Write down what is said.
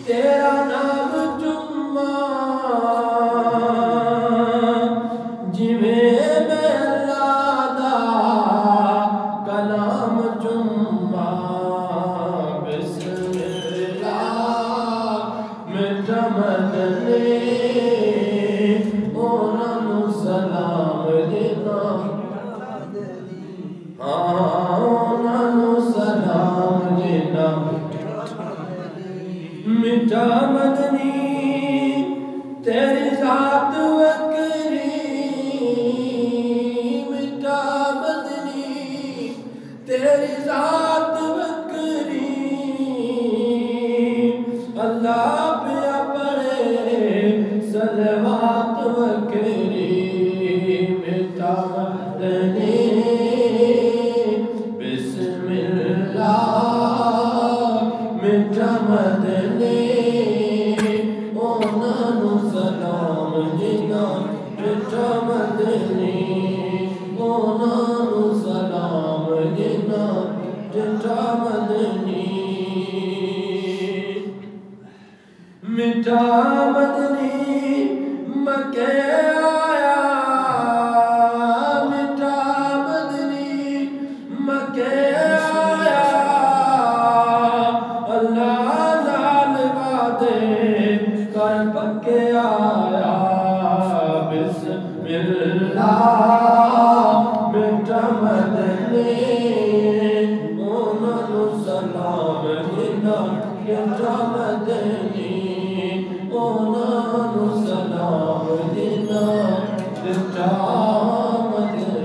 تیرا نام چما جویں میں اللہ دا کلام چما بسم اللہ میٹھا مدنی انہاں نوں سلام دینا انہاں نوں سلام دینا میٹھا مدنی تیری ذات وکری میٹھا مدنی تیری ذات وکری اللہ پہ پڑے صلوات وکری میٹھا مدنی بسم اللہ میٹھا مدنی میٹھا مدنی انہاں نوں سلام دینا میٹھا مدنی میٹھا مدنی مکے آیا میٹھا مدنی مکے آیا اللہ نال وعدے کر پکے آیا بسم اللہ میٹھا مدنی انہاں نوں سلام دینا میٹھا مدنی انہاں نوں سلام دینا میٹھا مدنی